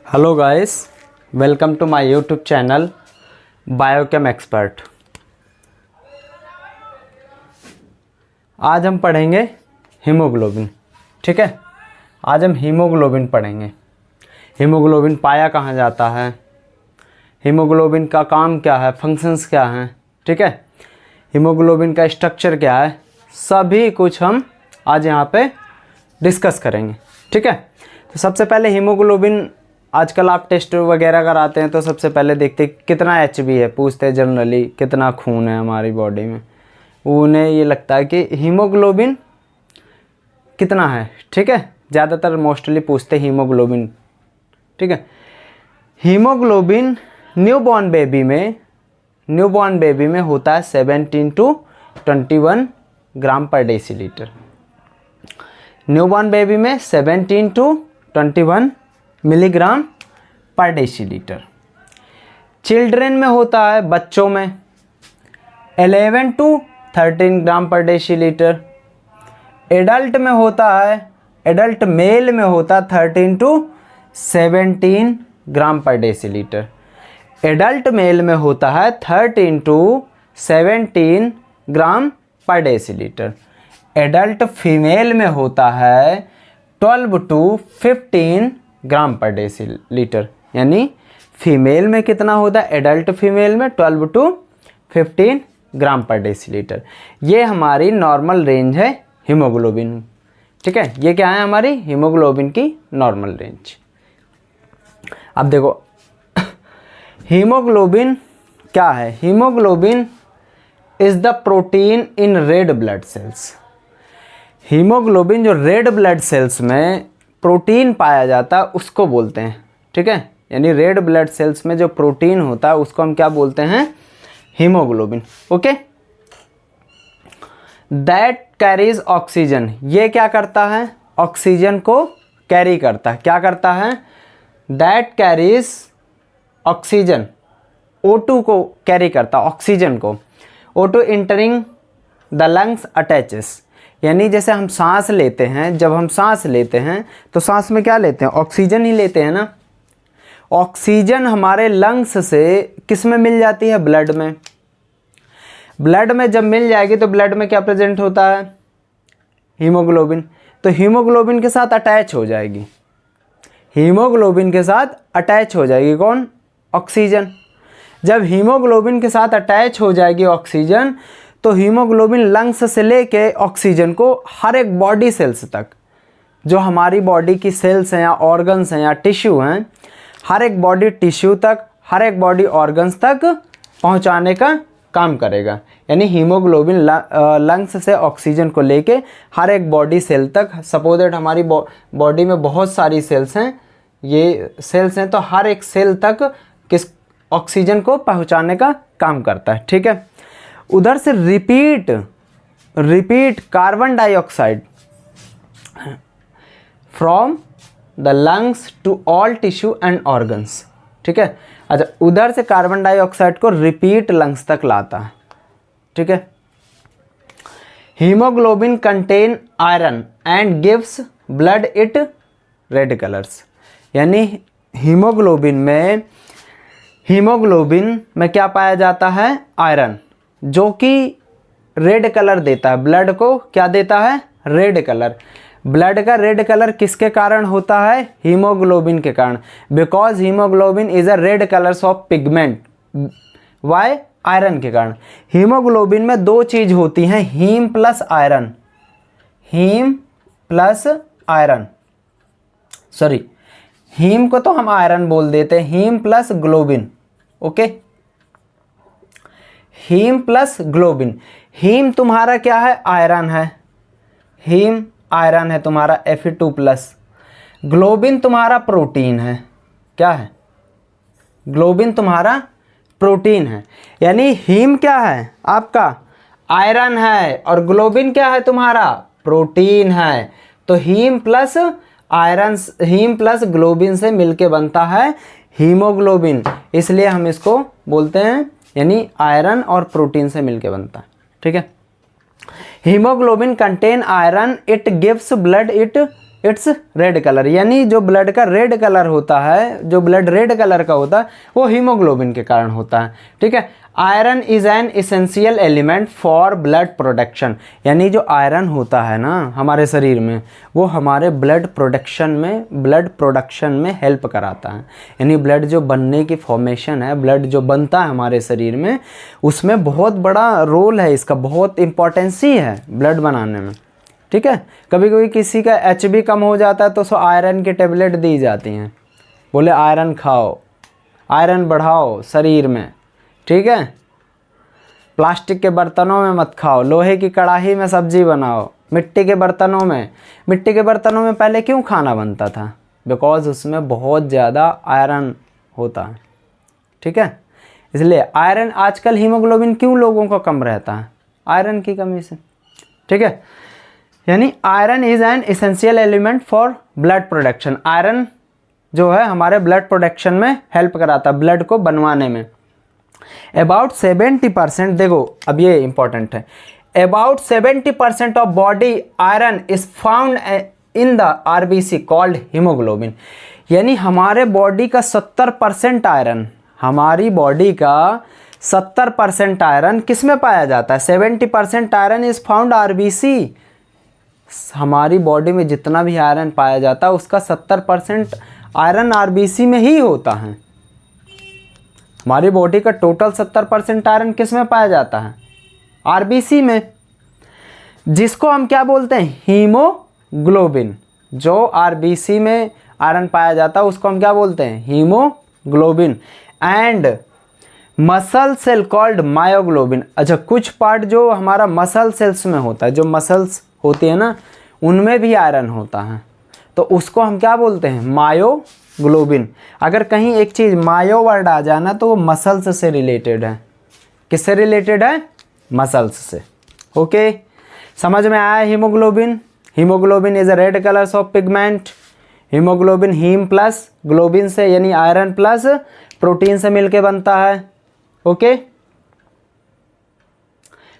Hello guys, welcome to my YouTube channel Biochem Expert. आज हम पढ़ेंगे हीमोग्लोबिन। ठीक है, आज हम हीमोग्लोबिन पढ़ेंगे। हीमोग्लोबिन पाया कहाँ जाता है, हीमोग्लोबिन का काम क्या है, फंक्शंस क्या हैं, ठीक है, हीमोग्लोबिन का स्ट्रक्चर क्या है, सभी कुछ हम आज यहाँ पे डिस्कस करेंगे। ठीक है, तो सबसे पहले हीमोग्लोबिन, आजकल आप टेस्ट वगैरह कराते हैं तो सबसे पहले देखते हैं कितना HB है, पूछते हैं जनरली कितना खून है हमारी बॉडी में। उन्हें ये लगता है कि हीमोग्लोबिन कितना है। ठीक है, ज़्यादातर मोस्टली पूछते हैं हीमोग्लोबिन। ठीक है, हीमोग्लोबिन न्यूबॉर्न बेबी में होता है 17 to 21 ग्राम पर डेसीलीटर। न्यूबॉर्न बेबी में 17 to 21 मिलीग्राम पर डेसीलीटर। चिल्ड्रेन में होता है, बच्चों में 11 to 13 ग्राम पर डेसीलीटर। एडल्ट में होता है, एडल्ट मेल में होता है 13 to 17 ग्राम पर डेसीलीटर। एडल्ट मेल में होता है 13 to 17 ग्राम पर डेसीलीटर। एडल्ट फीमेल में होता है 12 to 15 ग्राम पर डेसीलीटर। यानी फीमेल में कितना होता है, एडल्ट फीमेल में 12 to 15 ग्राम पर डेसीलीटर। ये हमारी नॉर्मल रेंज है हीमोग्लोबिन। ठीक है, ये क्या है, हमारी हीमोग्लोबिन की नॉर्मल रेंज। अब देखो हीमोग्लोबिन क्या है। Haemoglobin is the protein in red blood cells. Haemoglobin जो रेड ब्लड सेल्स में प्रोटीन पाया जाता है उसको बोलते हैं। ठीक है, यानी रेड ब्लड सेल्स में जो प्रोटीन होता है उसको हम क्या बोलते हैं, haemoglobin. Okay, that carries oxygen. ये क्या करता है, ऑक्सीजन को कैरी करता है। क्या करता है, दैट कैरीज ऑक्सीजन, O2 को कैरी करता है, ऑक्सीजन को। O2 entering the lungs attaches. यानी जैसे हम सांस लेते हैं, जब हम सांस लेते हैं तो सांस में क्या लेते हैं, ऑक्सीजन ही लेते हैं ना। ऑक्सीजन हमारे लंग्स से किस में मिल जाती है, ब्लड में। ब्लड में जब मिल जाएगी तो ब्लड में क्या प्रेजेंट होता है, हीमोग्लोबिन। तो हीमोग्लोबिन के साथ अटैच हो जाएगी, हीमोग्लोबिन के साथ अटैच हो जाएगी कौन, ऑक्सीजन। जब हीमोग्लोबिन के साथ अटैच हो जाएगी ऑक्सीजन तो हीमोग्लोबिन लंग्स से लेके ऑक्सीजन को हर एक बॉडी सेल्स तक, जो हमारी बॉडी की सेल्स हैं या ऑर्गन्स हैं या टिश्यू हैं, हर एक बॉडी टिश्यू तक, हर एक बॉडी ऑर्गन्स तक पहुंचाने का काम करेगा। यानी हीमोग्लोबिन लंग्स से ऑक्सीजन को लेके हर एक बॉडी सेल तक, सपोज दैट हमारी बॉडी में बहुत सारी सेल्स हैं, ये सेल्स हैं, तो हर एक सेल तक किस ऑक्सीजन को पहुंचाने का काम करता है। ठीक है, उधर से repeat carbon dioxide from the lungs to all tissue and organs. ठीक है, अच्छा, उधर से कार्बन डाइऑक्साइड को रिपीट लंग्स तक लाता है। ठीक है, haemoglobin contain iron and gives blood it red colours. यानी हीमोग्लोबिन में क्या पाया जाता है, आयरन, जो कि रेड कलर देता है, ब्लड को क्या देता है, रेड कलर। ब्लड का रेड कलर किसके कारण होता है, हीमोग्लोबिन के कारण। Because haemoglobin is a red colours of pigment. Why, iron के कारण। हीमोग्लोबिन में दो चीज होती हैं, haem plus iron. Haem plus iron, sorry, haem को तो हम आयरन बोल देते हैं, haem plus globin. Okay, haem plus globin. Haem तुम्हारा क्या है, आयरन है, हीम आयरन है तुम्हारा Fe2+। ग्लोबिन तुम्हारा प्रोटीन है। क्या है, ग्लोबिन तुम्हारा प्रोटीन है। यानी हीम क्या है आपका, आयरन है, और ग्लोबिन क्या है तुम्हारा, प्रोटीन है। तो haem plus iron, haem plus globin से मिलके बनता है हीमोग्लोबिन, इसलिए हम इसको बोलते हैं, यानी आयरन और प्रोटीन से मिलके बनता है। ठीक है, haemoglobin contain iron, it gives blood it it's red colour, यानी जो ब्लड का रेड कलर होता है, जो ब्लड रेड कलर का होता है वो हीमोग्लोबिन के कारण होता है। ठीक है। Iron is an essential element for blood production, यानी जो आयरन होता है ना हमारे शरीर में, वो हमारे ब्लड प्रोडक्शन में हेल्प कराता है। यानी ब्लड जो बनने की फॉर्मेशन है, ब्लड जो बनता है हमारे शरीर में, उसमें बहुत बड़ा रोल है इसका, बहुत इम्पोर्टेंस ही है ब्लड बनाने में। ठीक है। कभी कभी किसी का HB कम हो जाता है तो उसको आयरन की टेबलेट दी जाती हैं, बोले आयरन खाओ, आयरन बढ़ाओ शरीर में। ठीक है। प्लास्टिक के बर्तनों में मत खाओ, लोहे की कढ़ाई में सब्जी बनाओ, मिट्टी के बर्तनों में पहले क्यों खाना बनता था? बिकॉज उसमें बहुत ज़्यादा आयरन होता है। ठीक है। इसलिए आयरन, आजकल हीमोग्लोबिन क्यों लोगों को कम रहता है? आयरन की कमी से। ठीक है। यानी iron is an essential element for blood production. Iron जो है हमारे ब्लड प्रोडक्शन में हेल्प कराता है, ब्लड को बनवाने में। अबाउट 70%, देखो अब ये इंपॉर्टेंट है, about 70% of body iron is found in the RBC called haemoglobin. यानी हमारे बॉडी का 70% आयरन, हमारी बॉडी का 70% आयरन किस में पाया जाता है? 70% आयरन इज फाउंड RBC। हमारी बॉडी में जितना भी आयरन पाया जाता है उसका 70% आयरन RBC में ही होता है। हमारी बॉडी का टोटल 70% आयरन किस में पाया जाता है? RBC में, जिसको हम क्या बोलते हैं? हीमोग्लोबिन। जो RBC में आयरन पाया जाता है उसको हम क्या बोलते हैं? Haemoglobin. And muscle cell called myoglobin. अच्छा, कुछ पार्ट जो हमारा मसल सेल्स में होता है, जो मसल्स होती है ना, उनमें भी आयरन होता है, तो उसको हम क्या बोलते हैं? मायोग्लोबिन। अगर कहीं एक चीज़ मायो वर्ड आ जाना तो वो मसल्स से रिलेटेड है। किससे रिलेटेड है? मसल्स से। ओके, समझ में आया haemoglobin? Haemoglobin is a red colours of pigment. Haemoglobin haem plus globin से, यानी आयरन प्लस प्रोटीन से मिलके बनता है। ओके,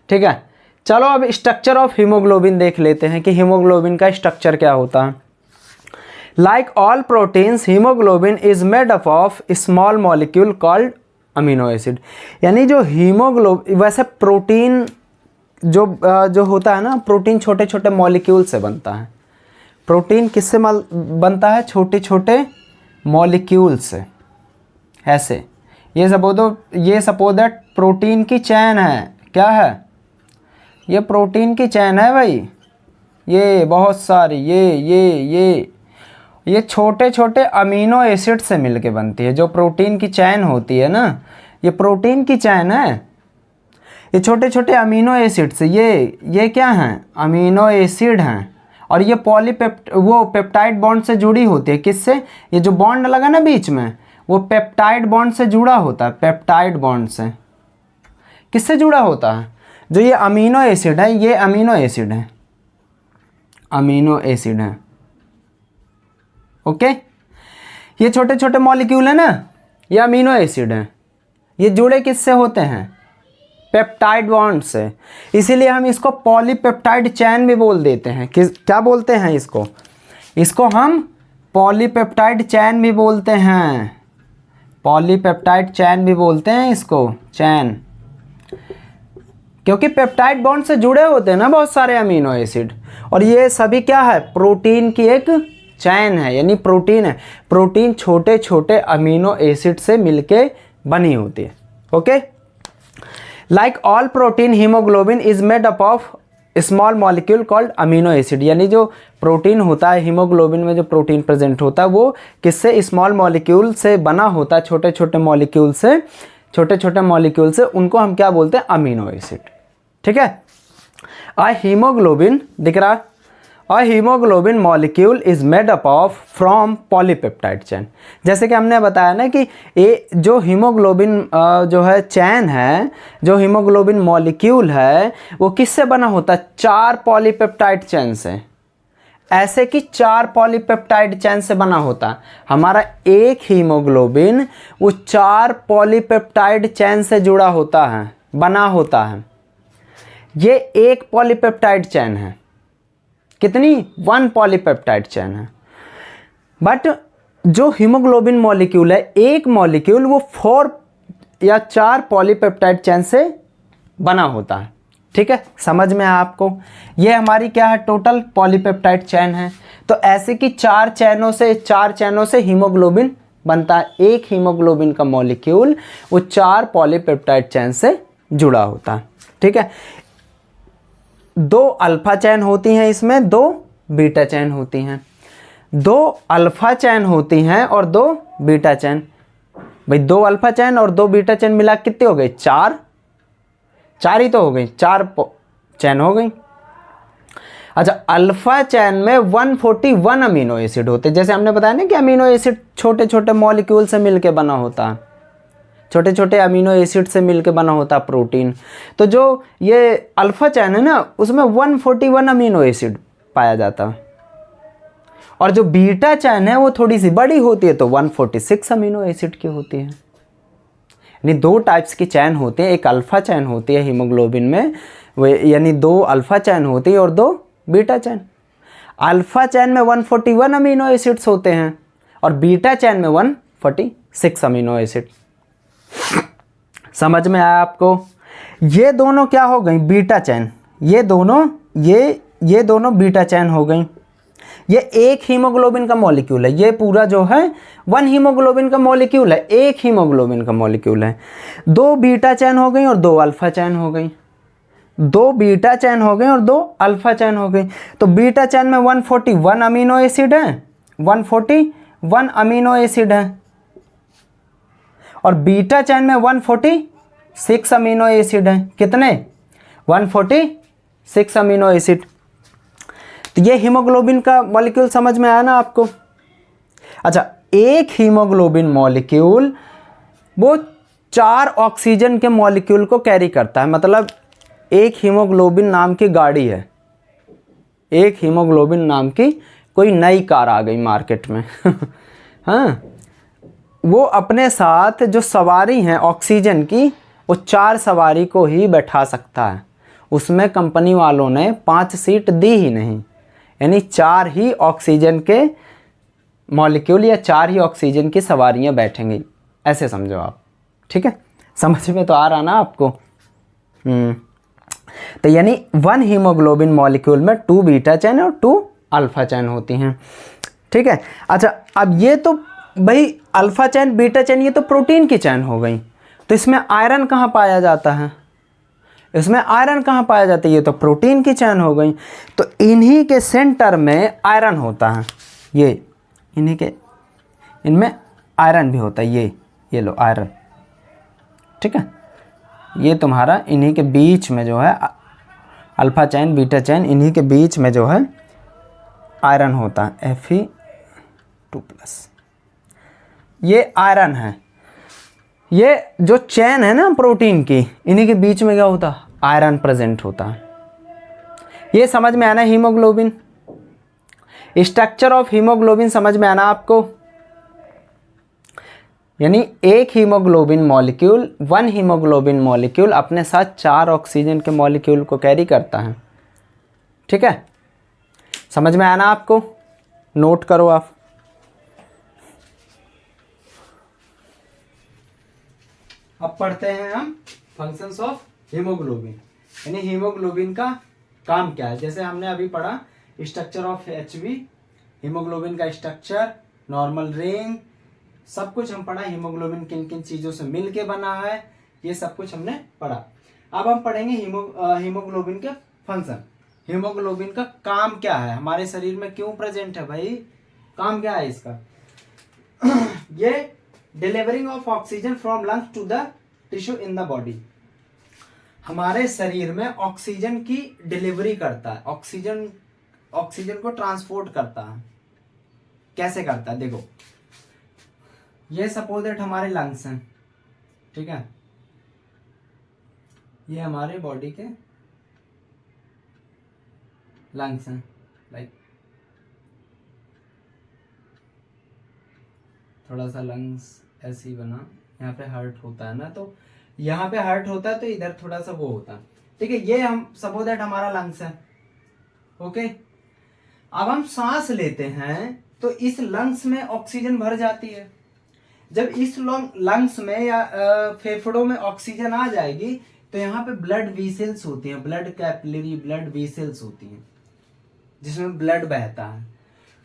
ठीक है। चलो अब स्ट्रक्चर ऑफ हीमोग्लोबिन देख लेते हैं कि हीमोग्लोबिन का स्ट्रक्चर क्या होता है। Like all proteins, haemoglobin is made up of small molecule called amino acid. यानी जो हीमोग्लोबिन, वैसे प्रोटीन जो होता है ना, प्रोटीन छोटे छोटे मॉलिक्यूल से बनता है। प्रोटीन किससे बनता है? छोटे छोटे मॉलिक्यूल से। ऐसे ये सपोज दैट प्रोटीन की चैन है। क्या है? ये प्रोटीन की चैन है भाई, ये बहुत सारी, ये छोटे छोटे अमीनो एसिड से मिलके बनती है। जो प्रोटीन की चैन होती है ना, ये प्रोटीन की चैन है, ये छोटे छोटे अमीनो एसिड से, ये क्या हैं? अमीनो एसिड हैं। और ये पेप्टाइड बॉन्ड से जुड़ी होती है। किससे? ये जो बॉन्ड लगा ना बीच में, वो पेप्टाइड बॉन्ड से जुड़ा होता है। पेप्टाइड बॉन्ड से किससे जुड़ा होता है? जो ये अमीनो एसिड है, ये अमीनो एसिड है, अमीनो एसिड है। ओके, ये छोटे छोटे मॉलिक्यूल है ना, ये अमीनो एसिड हैं। ये जुड़े किससे होते हैं? पेप्टाइड बॉन्ड से। इसीलिए हम इसको पॉलीपेप्टाइड चैन भी बोल देते हैं। क्या बोलते हैं इसको? इसको हम पॉलीपेप्टाइड चैन भी बोलते हैं। पॉलीपेप्टाइड चैन भी बोलते हैं इसको, चैन, क्योंकि पेप्टाइड बॉन्ड से जुड़े होते हैं ना बहुत सारे अमीनो एसिड। और ये सभी क्या है? प्रोटीन की एक चैन है, यानी प्रोटीन है। प्रोटीन छोटे छोटे अमीनो एसिड से मिलके बनी होती है। Okay, like all protein, haemoglobin is made up of small molecule called amino acid. यानी जो प्रोटीन होता है, हीमोग्लोबिन में जो प्रोटीन प्रेजेंट होता है, वो किससे? स्मॉल मॉलिक्यूल से बना होता है, छोटे छोटे मॉलिक्यूल से, उनको हम क्या बोलते हैं? Amino acid. ठीक है। अ हीमोग्लोबिन, दिख रहा? A hemoglobin molecule is made up of from polypeptide chain. जैसे कि हमने बताया ना कि ये जो हीमोग्लोबिन जो है चैन है, जो हीमोग्लोबिन मॉलिक्यूल है, वो किससे बना होता है? 4 पॉलीपेप्टाइड चैन से। ऐसे कि 4 पॉलीपेप्टाइड चैन से बना होता है। हमारा एक हीमोग्लोबिन वो 4 पॉलीपेप्टाइड चैन से जुड़ा होता है, बना होता है। ये एक पॉलीपेप्टाइड चैन है, कितनी? 1 पॉलीपेप्टाइड चेन है। बट जो हीमोग्लोबिन मॉलिक्यूल है, एक मॉलिक्यूल वो 4 या 4 पॉलीपेप्टाइड चेन से बना होता है। ठीक है, समझ में आया आपको? ये हमारी क्या है? टोटल पॉलीपेप्टाइड चेन है। तो ऐसे कि 4 चैनों से हीमोग्लोबिन बनता है। एक हीमोग्लोबिन का मॉलिक्यूल वो 4 पॉलीपेप्टाइड चेन से जुड़ा होता है। ठीक है, 2 अल्फा चेन होती हैं इसमें, 2 बीटा चेन होती हैं। 2 अल्फा चेन होती हैं और 2 बीटा चेन। भाई 2 अल्फा चेन और 2 बीटा चेन मिला कितने हो गए? 4 ही तो हो गई, 4 चेन हो गई। अच्छा, अल्फा चेन में 141 अमीनो एसिड होते हैं। जैसे हमने बताया ना कि अमीनो एसिड छोटे छोटे मॉलिक्यूल से मिलके बना होता है, छोटे छोटे अमीनो एसिड से मिलके बना होता है प्रोटीन। तो जो ये अल्फा चेन है ना, उसमें 141 अमीनो एसिड पाया जाता है। और जो बीटा चेन है वो थोड़ी सी बड़ी होती है, तो 146 अमीनो एसिड की होती है। यानी 2 टाइप्स की चैन होती है। एक अल्फा चैन होती है हीमोग्लोबिन में, वो यानी 2 अल्फा चैन होती है और 2 बीटा चैन। अल्फा चैन में 141 अमीनो एसिड्स होते हैं और बीटा चैन में 146 अमीनो एसिड। समझ में आया आपको? ये दोनों क्या हो गई? बीटा चैन। ये दोनों बीटा चैन हो गई। ये एक हीमोग्लोबिन का मॉलिक्यूल है। ये पूरा जो है 1 हीमोग्लोबिन का मॉलिक्यूल है, एक हीमोग्लोबिन का मॉलिक्यूल है। 2 बीटा चैन हो गई और 2 अल्फा चैन हो गई। 2 बीटा चैन हो गई और 2 अल्फा चैन हो गई। तो बीटा चैन में 141 अमीनो एसिड है, 141 अमीनो एसिड है। और बीटा चैन में 146 अमीनो एसिड है। कितने? 146 अमीनो एसिड। तो ये हीमोग्लोबिन का मॉलिक्यूल समझ में आया ना आपको? अच्छा, एक हीमोग्लोबिन मॉलिक्यूल वो 4 ऑक्सीजन के मॉलिक्यूल को कैरी करता है। मतलब एक हीमोग्लोबिन नाम की गाड़ी है, एक हीमोग्लोबिन नाम की कोई नई कार आ गई मार्केट में हाँ, वो अपने साथ जो सवारी हैं ऑक्सीजन की, वो 4 सवारी को ही बैठा सकता है। उसमें कंपनी वालों ने 5 सीट दी ही नहीं। यानी 4 ही ऑक्सीजन के मॉलिक्यूल या 4 ही ऑक्सीजन की सवारियां बैठेंगी, ऐसे समझो आप। ठीक है, समझ में तो आ रहा ना आपको? तो यानी 1 हीमोग्लोबिन मॉलिक्यूल में 2 बीटा चैन और 2 अल्फा चैन होती हैं। ठीक है। अच्छा, अब ये तो भाई अल्फा चैन बीटा चैन ये तो प्रोटीन की चैन हो गई। तो इसमें आयरन कहाँ पाया जाता है? इसमें आयरन कहाँ पाया जाता है? ये तो प्रोटीन की चैन हो गई। तो इन्हीं के सेंटर में आयरन होता है। ये इनमें आयरन भी होता है। ये लो आयरन। ठीक है, ये तुम्हारा इन्हीं के बीच में जो है अल्फा चैन बीटा चैन, इन्हीं के बीच में जो है आयरन होता है, Fe2+। ये आयरन है। ये जो चैन है ना प्रोटीन की, इन्हीं के बीच में क्या होता है? आयरन प्रेजेंट होता है। ये समझ में आना हीमोग्लोबिन, स्ट्रक्चर ऑफ हीमोग्लोबिन समझ में आना आपको? यानी एक हीमोग्लोबिन मॉलिक्यूल, 1 हीमोग्लोबिन मॉलिक्यूल अपने साथ 4 ऑक्सीजन के मॉलिक्यूल को कैरी करता है। ठीक है, समझ में आना आपको? नोट करो आप। अब पढ़ते हैं हम फंक्शंस ऑफ हीमोग्लोबिन, यानी हीमोग्लोबिन का काम क्या है। जैसे हमने अभी पढ़ा स्ट्रक्चर ऑफ HB, हीमोग्लोबिन का स्ट्रक्चर, नॉर्मल रिंग, सब कुछ हम पढ़ा। हीमोग्लोबिन किन किन चीजों से मिलके बना है, ये सब कुछ हमने पढ़ा। अब हम पढ़ेंगे हीमोग्लोबिन के फंक्शन। हीमोग्लोबिन का काम क्या है, हमारे शरीर में क्यों प्रेजेंट है भाई, काम क्या है इसका? ये delivering of oxygen from lungs to the tissue in the body. हमारे शरीर में ऑक्सीजन की डिलीवरी करता है, ऑक्सीजन को ट्रांसपोर्ट करता है। कैसे करता है? देखो, ये सपोज दैट हमारे लंग्स हैं। ठीक है, ये हमारे बॉडी के लंग्स हैं। लाइक थोड़ा सा लंग्स ऐसे ही बना, यहाँ पे हार्ट होता है ना, तो यहाँ पे हार्ट होता है तो इधर थोड़ा सा वो होता है। ठीक है, ये हम सपोज दैट हमारा लंग्स है। ओके, अब हम सांस लेते हैं तो इस लंग्स में ऑक्सीजन भर जाती है। जब इस लंग्स में या फेफड़ों में ऑक्सीजन आ जाएगी तो यहाँ पे ब्लड वीसल्स होती हैं, ब्लड कैपिलरी ब्लड वीसल्स होती हैं जिसमें ब्लड बहता है।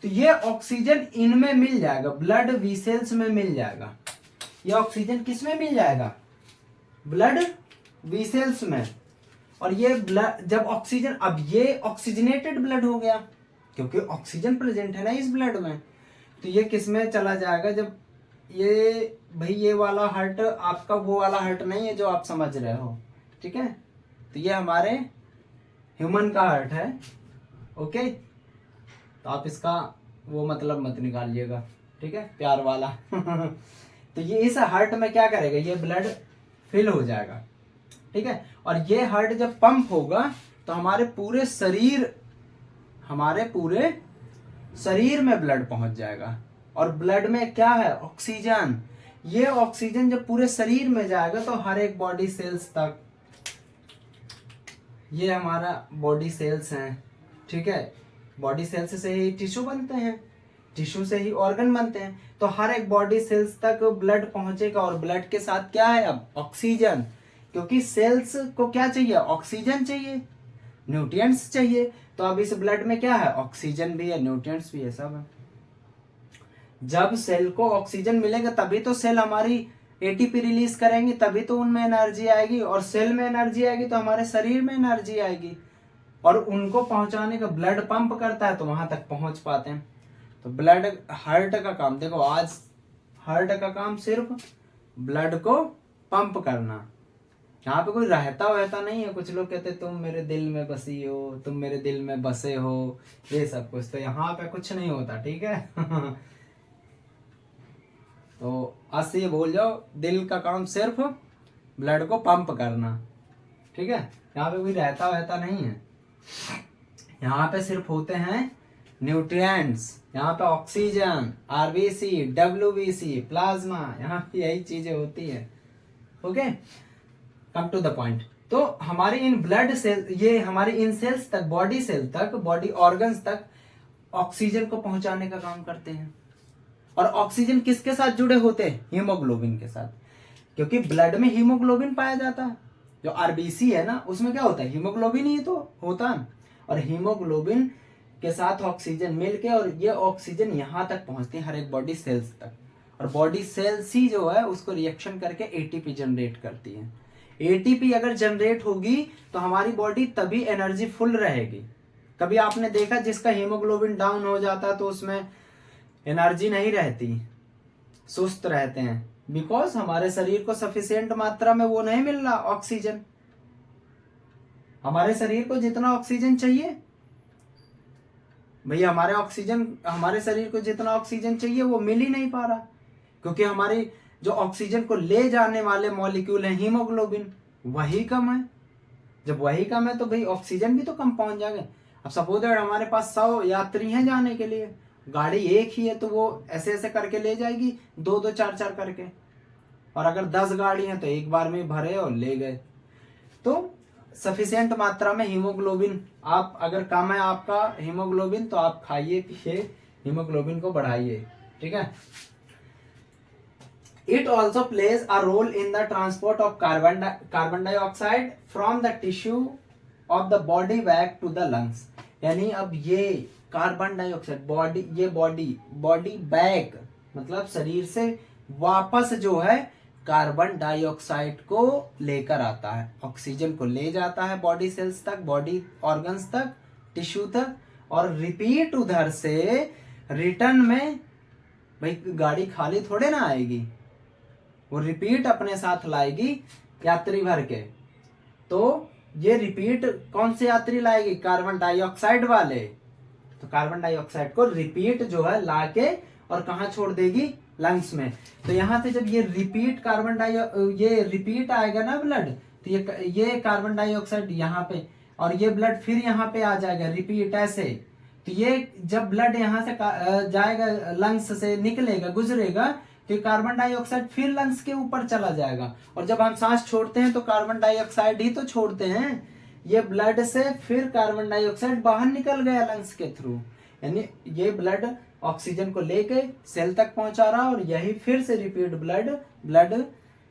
तो ये ऑक्सीजन इनमें मिल जाएगा, ब्लड वीसल्स में मिल जाएगा। ये ऑक्सीजन किस में मिल जाएगा? ब्लड वीसल्स में। और ये ब्लड जब ऑक्सीजन, अब ये ऑक्सीजनेटेड ब्लड हो गया क्योंकि ऑक्सीजन प्रेजेंट है ना इस ब्लड में। तो ये किस में चला जाएगा? जब ये भाई ये वाला हार्ट आपका वो वाला हार्ट नहीं है जो आप समझ रहे हो, ठीक है? तो ये हमारे ह्यूमन का हार्ट है, ओके? तो आप इसका वो मतलब मत निकालिएगा, ठीक है, प्यार वाला। तो ये इस हार्ट में क्या करेगा? ये ब्लड फिल हो जाएगा, ठीक है? और ये हार्ट जब पंप होगा तो हमारे पूरे शरीर में ब्लड पहुंच जाएगा। और ब्लड में क्या है? ऑक्सीजन। ये ऑक्सीजन जब पूरे शरीर में जाएगा तो हर एक बॉडी सेल्स तक, ये हमारा बॉडी सेल्स हैं, ठीक है? बॉडी सेल्स से ही टिश्यू बनते हैं, टिश्यू से ही ऑर्गन बनते हैं। तो हर एक बॉडी सेल्स तक ब्लड पहुंचेगा और ब्लड के साथ क्या है? अब ऑक्सीजन, क्योंकि सेल्स को क्या चाहिए? ऑक्सीजन चाहिए, न्यूट्रिएंट्स चाहिए। तो अब इस ब्लड में क्या है? ऑक्सीजन भी है, न्यूट्रिएंट्स भी है, सब है। जब सेल को ऑक्सीजन मिलेगा तभी तो सेल हमारी एटीपी रिलीज करेंगी, तभी तो उनमें एनर्जी आएगी। और सेल में एनर्जी आएगी तो हमारे शरीर में एनर्जी आएगी। और उनको पहुंचाने का ब्लड पंप करता है तो वहां तक पहुंच पाते हैं। तो ब्लड, हार्ट का काम देखो, आज हार्ट का काम सिर्फ ब्लड को पंप करना। यहाँ पे कोई रहता वहता नहीं है। कुछ लोग कहते तुम मेरे दिल में बसी हो, तुम मेरे दिल में बसे हो, ये सब कुछ। तो यहाँ पे कुछ नहीं होता, ठीक है? तो आज से ये भूल जाओ, दिल का काम सिर्फ ब्लड को पंप करना, ठीक है? यहाँ पे कोई रहता वहता नहीं है। यहाँ पे सिर्फ होते हैं न्यूट्रिएंट्स, यहाँ पे ऑक्सीजन, आरबीसी, डब्ल्यूबीसी, प्लाज्मा, यहाँ पे यही चीजें होती है, okay? Come to the point. तो हमारे इन ब्लड सेल, ये हमारे इन सेल्स तक, बॉडी सेल तक, बॉडी ऑर्गन्स तक ऑक्सीजन को पहुंचाने का काम करते हैं। और ऑक्सीजन किसके साथ जुड़े होते हैं? हीमोग्लोबिन के साथ, क्योंकि ब्लड में हीमोग्लोबिन पाया जाता है। जो आरबीसी है ना, उसमें क्या होता है? हीमोग्लोबिन ही तो होता है। और हीमोग्लोबिन के साथ ऑक्सीजन मिलके, और ये ऑक्सीजन यहाँ तक पहुंचती है हर एक बॉडी सेल्स तक। और बॉडी सेल्स ही जो है उसको रिएक्शन करके एटीपी जनरेट करती है। एटीपी अगर जनरेट होगी तो हमारी बॉडी तभी एनर्जी फुल रहेगी। कभी आपने देखा जिसका हीमोग्लोबिन डाउन हो जाता है तो उसमें एनर्जी नहीं रहती, सुस्त रहते हैं, बिकॉज हमारे शरीर को सफिशिएंट मात्रा में वो नहीं मिल रहा ऑक्सीजन। हमारे शरीर को जितना ऑक्सीजन चाहिए भैया, हमारे शरीर को जितना ऑक्सीजन चाहिए वो मिल ही नहीं पा रहा, क्योंकि हमारी जो ऑक्सीजन को ले जाने वाले मॉलिक्यूल है हीमोग्लोबिन, वही कम है। जब वही कम है तो भाई ऑक्सीजन भी तो कम पहुंच जाएगा। अब सपोज हमारे पास 100 यात्री हैं जाने के लिए, गाड़ी एक ही है तो वो ऐसे ऐसे करके ले जाएगी, 2-2 4-4 करके। और अगर 10 गाड़ी हैं तो एक बार में भरे और ले गए। तो सफिशिएंट मात्रा में हीमोग्लोबिन, आप अगर कम है आपका हीमोग्लोबिन तो आप खाइए पिए, हीमोग्लोबिन को बढ़ाइए, ठीक है? It also plays a role in the transport of carbon dioxide from the tissue of the body back to the lungs। यानी अब ये कार्बन डाइऑक्साइड बॉडी बैक मतलब शरीर से वापस जो है कार्बन डाइऑक्साइड को लेकर आता है, ऑक्सीजन को ले जाता है बॉडी सेल्स तक, बॉडी ऑर्गन्स तक, टिश्यू तक, और रिपीट उधर से रिटर्न में, भाई गाड़ी खाली थोड़े ना आएगी, वो रिपीट अपने साथ लाएगी यात्री भर के। तो ये रिपीट कौन से यात्री लाएगी? कार्बन डाइऑक्साइड वाले। तो कार्बन डाइऑक्साइड को रिपीट जो है लाके और कहाँ छोड़ देगी? लंग्स में। तो यहाँ से जब ये रिपीट ये रिपीट आएगा ना ब्लड, तो ये कार्बन डाइऑक्साइड यहाँ पे, और ये ब्लड फिर यहाँ पे आ जाएगा रिपीट ऐसे। तो ये जब ब्लड यहाँ से जाएगा, लंग्स से निकलेगा, गुजरेगा, तो कार्बन डाइऑक्साइड फिर लंग्स के ऊपर चला जाएगा। और जब हम सांस छोड़ते हैं तो कार्बन डाइऑक्साइड ही तो छोड़ते हैं। ये ब्लड से फिर कार्बन डाइऑक्साइड बाहर निकल गया लंग्स के थ्रू। यानी ये ब्लड ऑक्सीजन को लेके सेल तक पहुंचा रहा और यही फिर से रिपीट ब्लड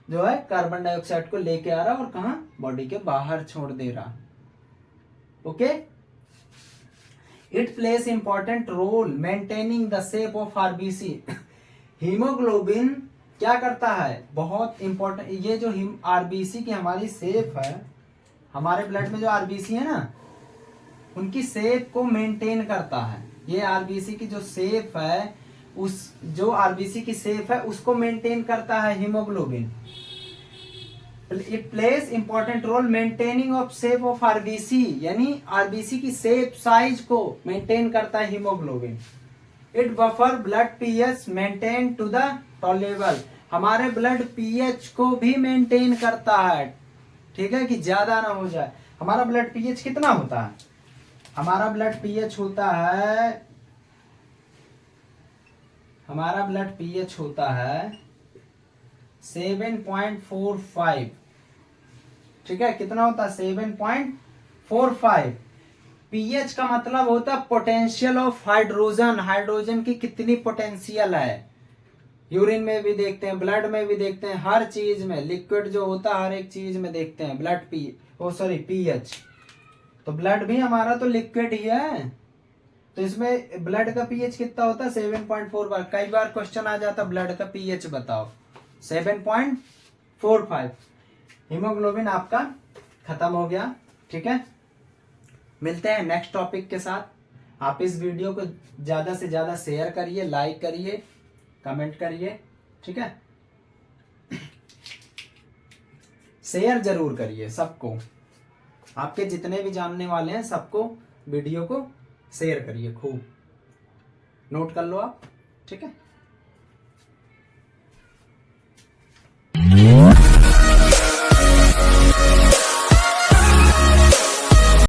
जो है कार्बन डाइऑक्साइड को लेके आ रहा और कहा बॉडी के बाहर छोड़ दे रहा। Okay, it place important role maintaining the shape of RBC. Haemoglobin क्या करता है, बहुत इंपॉर्टेंट, ये जो आरबीसी की हमारी शेप है, हमारे ब्लड में जो आरबीसी है ना, उनकी शेप को मेंटेन करता है। ये आरबीसी की जो शेप है, उस जो आरबीसी की शेप है उसको मेंटेन करता है haemoglobin. It place important role maintaining of shape of RBC, यानी आरबीसी की शेप साइज को मेंटेन करता है haemoglobin. It buffer blood pH maintain to the tolerable, हमारे ब्लड पीएच को भी मेंटेन करता है, ठीक है, कि ज्यादा ना हो जाए। हमारा ब्लड पीएच कितना होता है, हमारा ब्लड पीएच होता है, हमारा ब्लड पीएच होता है 7.45, ठीक है, कितना होता है 7.45। पीएच का मतलब होता है पोटेंशियल ऑफ हाइड्रोजन, हाइड्रोजन की कितनी पोटेंशियल है। यूरिन में भी देखते हैं, ब्लड में भी देखते हैं, हर चीज में, लिक्विड जो होता है हर एक चीज में देखते हैं ब्लड पीएच। तो ब्लड भी हमारा तो लिक्विड ही है, तो इसमें ब्लड का पीएच कितना होता है 7.45। कई बार क्वेश्चन आ जाता ब्लड का पीएच बताओ, 7.45। हीमोग्लोबिन आपका खत्म हो गया, ठीक है। मिलते हैं नेक्स्ट टॉपिक के साथ। आप इस वीडियो को ज्यादा से ज्यादा शेयर करिए, लाइक करिए, कमेंट करिए, ठीक है, शेयर जरूर करिए सबको, आपके जितने भी जानने वाले हैं सबको वीडियो को शेयर करिए, खूब नोट कर लो आप, ठीक है।